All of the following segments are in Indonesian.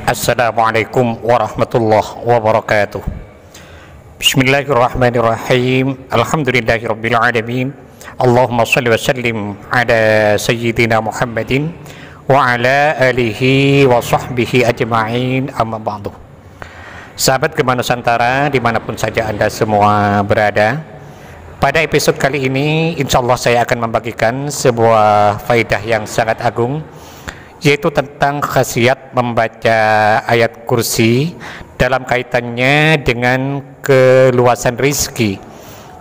Assalamualaikum warahmatullahi wabarakatuh. Bismillahirrahmanirrahim. Alhamdulillahirabbil alamin. Allahumma shalli wa sallim ala sayyidina Muhammadin wa ala alihi wa sahbihi ajma'in, amma ba'du. Sahabat Gema Nusantara dimanapun saja Anda semua berada, pada episode kali ini insyaallah saya akan membagikan sebuah faidah yang sangat agung, yaitu tentang khasiat membaca ayat kursi dalam kaitannya dengan keluasan rizki,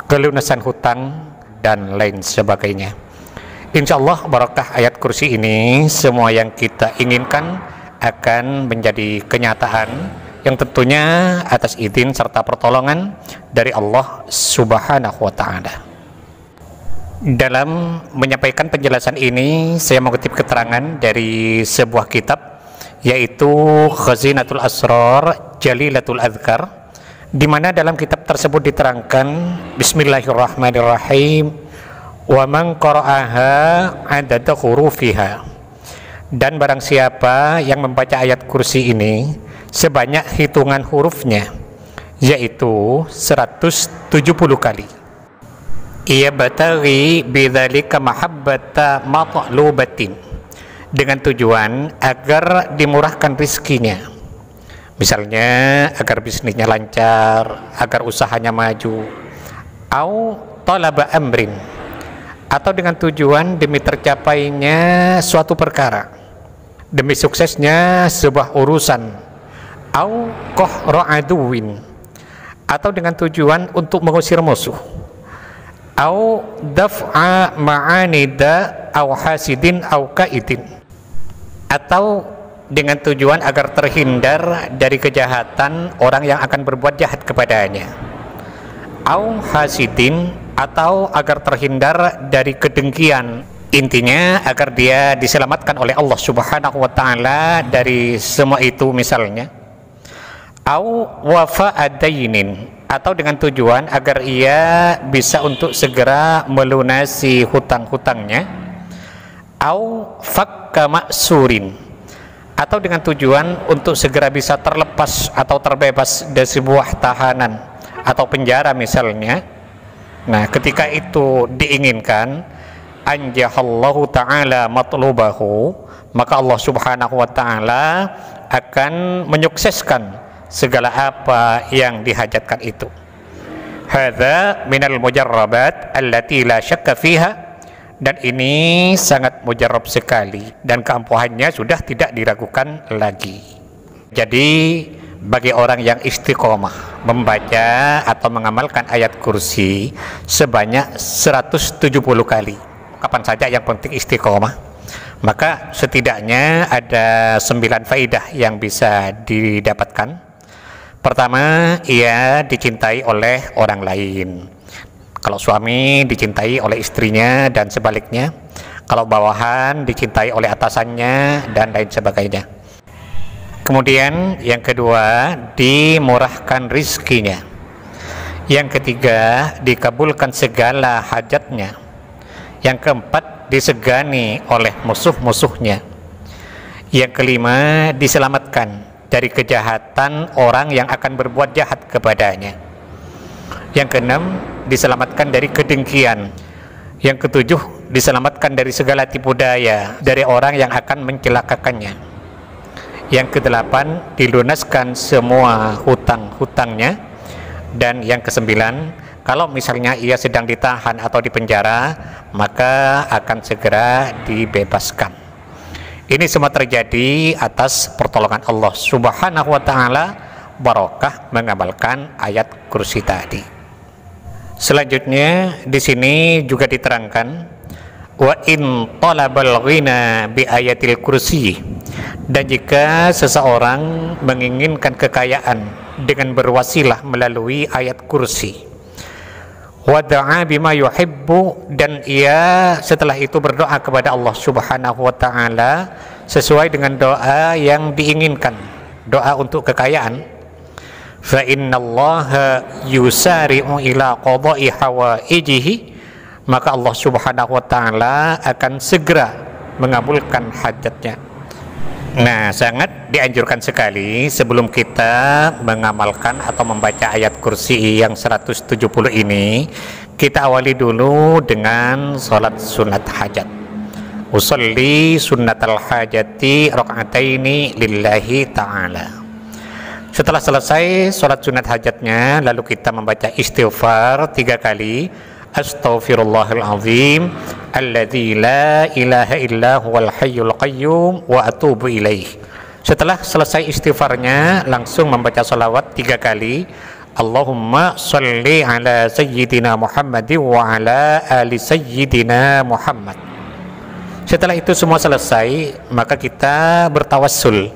kelunasan hutang, dan lain sebagainya. Insyaallah barakah ayat kursi ini, semua yang kita inginkan akan menjadi kenyataan, yang tentunya atas izin serta pertolongan dari Allah Subhanahu wa Ta'ala. Dalam menyampaikan penjelasan ini, saya mengutip keterangan dari sebuah kitab, yaitu Khazinatul Asrar Jalilatul Adhkar, di mana dalam kitab tersebut diterangkan, Bismillahirrahmanirrahim, wa man qara'aha adada hurufiha, dan barang siapa yang membaca ayat kursi ini sebanyak hitungan hurufnya, yaitu 170 kali. Ia bataghi bidzalika mahabbata matlubatin, dengan tujuan agar dimurahkan rizkinya, misalnya agar bisnisnya lancar, agar usahanya maju, au talaba amrin, atau dengan tujuan demi tercapainya suatu perkara, demi suksesnya sebuah urusan, au qahra aduwin, atau dengan tujuan untuk mengusir musuh, au daf'a ma'anida au hasidin au kaidin, atau dengan tujuan agar terhindar dari kejahatan orang yang akan berbuat jahat kepadanya, au hasidin, atau agar terhindar dari kedengkian, intinya agar dia diselamatkan oleh Allah Subhanahu wa Ta'ala dari semua itu misalnya, au wafa'adainin, atau dengan tujuan agar ia bisa untuk segera melunasi hutang-hutangnya, au fakka maksurin, atau dengan tujuan untuk segera bisa terlepas atau terbebas dari sebuah tahanan atau penjara misalnya. Nah, ketika itu diinginkan, anjahallahu ta'ala matlubahu, maka Allah Subhanahu wa Ta'ala akan menyukseskan segala apa yang dihajatkan itu. Hadza minal mujarrabat allati la syakka fiha, dan ini sangat mujarrab sekali dan keampuhannya sudah tidak diragukan lagi. Jadi bagi orang yang istiqomah membaca atau mengamalkan ayat kursi sebanyak 170 kali, kapan saja yang penting istiqomah, maka setidaknya ada 9 faidah yang bisa didapatkan. Pertama, ia dicintai oleh orang lain. Kalau suami dicintai oleh istrinya dan sebaliknya, kalau bawahan dicintai oleh atasannya dan lain sebagainya. Kemudian yang kedua, dimurahkan rizkinya. Yang ketiga, dikabulkan segala hajatnya. Yang keempat, disegani oleh musuh-musuhnya. Yang kelima, diselamatkan dari kejahatan orang yang akan berbuat jahat kepadanya. Yang keenam, diselamatkan dari kedengkian. Yang ketujuh, diselamatkan dari segala tipu daya dari orang yang akan mencelakakannya. Yang kedelapan, dilunaskan semua hutang-hutangnya. Dan yang kesembilan, kalau misalnya ia sedang ditahan atau dipenjara, maka akan segera dibebaskan. Ini semua terjadi atas pertolongan Allah Subhanahu wa Ta'ala, barakah mengamalkan ayat kursi tadi. Selanjutnya di sini juga diterangkan, wa in talabal ghina bi ayatil kursi, dan jika seseorang menginginkan kekayaan dengan berwasilah melalui ayat kursi, wada'a bima yuhibbu, dan ia setelah itu berdoa kepada Allah Subhanahu wa Ta'ala sesuai dengan doa yang diinginkan, doa untuk kekayaan, fa innallaha yusari'u ila qada'i hawaijihi, maka Allah Subhanahu wa Ta'ala akan segera mengabulkan hajatnya. Nah, sangat dianjurkan sekali sebelum kita mengamalkan atau membaca ayat kursi yang 170 ini, kita awali dulu dengan sholat sunat hajat. Usolli sunnatal hajati raka'ataini lillahi ta'ala. Setelah selesai sholat sunat hajatnya, lalu kita membaca istighfar 3 kali. Astaghfirullahalazim alladzi la ilaha illa huwal hayyul qayyum wa atubu ilaih. Setelah selesai istighfarnya, langsung membaca salawat 3 kali. Allahumma sholli ala sayyidina Muhammadin wa ala ali sayyidina Muhammad. Setelah itu semua selesai, maka kita bertawassul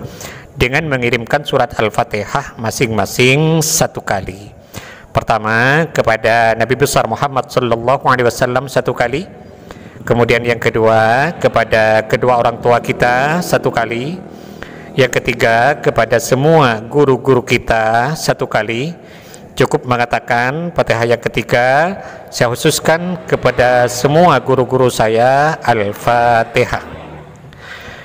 dengan mengirimkan surat Al-Fatihah masing-masing 1 kali. Pertama kepada Nabi besar Muhammad sallallahu alaihi wasallam 1 kali. Kemudian yang kedua kepada kedua orang tua kita 1 kali. Yang ketiga kepada semua guru-guru kita 1 kali. Cukup mengatakan Fatihah yang ketiga saya khususkan kepada semua guru-guru saya Al-Fatihah.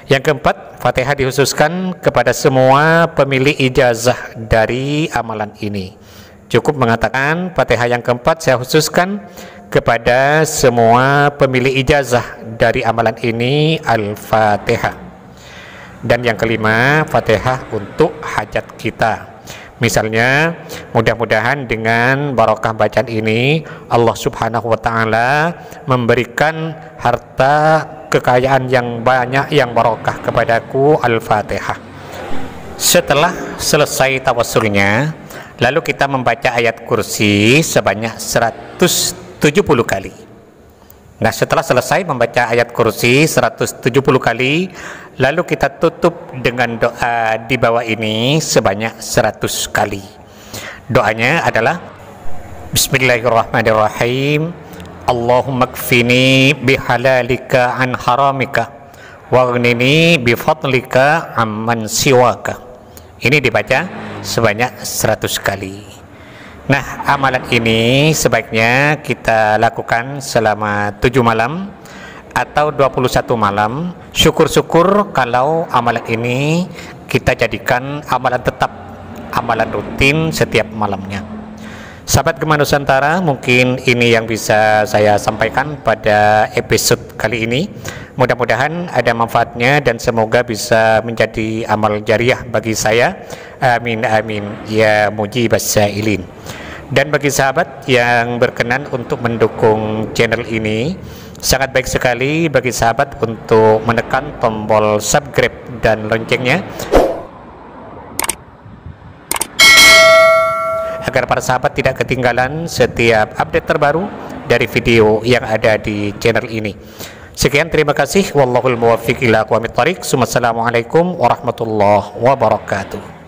Yang keempat, Fatihah dikhususkan kepada semua pemilik ijazah dari amalan ini. Cukup mengatakan Fatihah yang keempat saya khususkan kepada semua pemilik ijazah dari amalan ini Al-Fatihah. Dan yang kelima, Fatihah untuk hajat kita. Misalnya, mudah-mudahan dengan barokah bacaan ini Allah Subhanahu wa taala memberikan harta kekayaan yang banyak yang barokah kepadaku. Al-Fatihah. Setelah selesai tawassulnya, lalu kita membaca ayat kursi sebanyak 170 kali. Nah, setelah selesai membaca ayat kursi 170 kali, lalu kita tutup dengan doa di bawah ini sebanyak 100 kali. Doanya adalah Bismillahirrahmanirrahim. Allahumma kfini bihalalika an haramika waghnini bifadlika amman siwaka. Ini dibaca sebanyak 100 kali. Nah, amalan ini sebaiknya kita lakukan selama 7 malam atau 21 malam. Syukur-syukur kalau amalan ini kita jadikan amalan tetap, amalan rutin setiap malamnya. Sahabat Gema Nusantara, mungkin ini yang bisa saya sampaikan pada episode kali ini. Mudah-mudahan ada manfaatnya dan semoga bisa menjadi amal jariah bagi saya. Amin amin ya mujibas sa'ilin. Dan bagi sahabat yang berkenan untuk mendukung channel ini, sangat baik sekali bagi sahabat untuk menekan tombol subscribe dan loncengnya agar para sahabat tidak ketinggalan setiap update terbaru dari video yang ada di channel ini. Sekian, terima kasih. Wallahul muwaffiq ila aqwamit thoriq. Wassalamualaikum warahmatullahi wabarakatuh.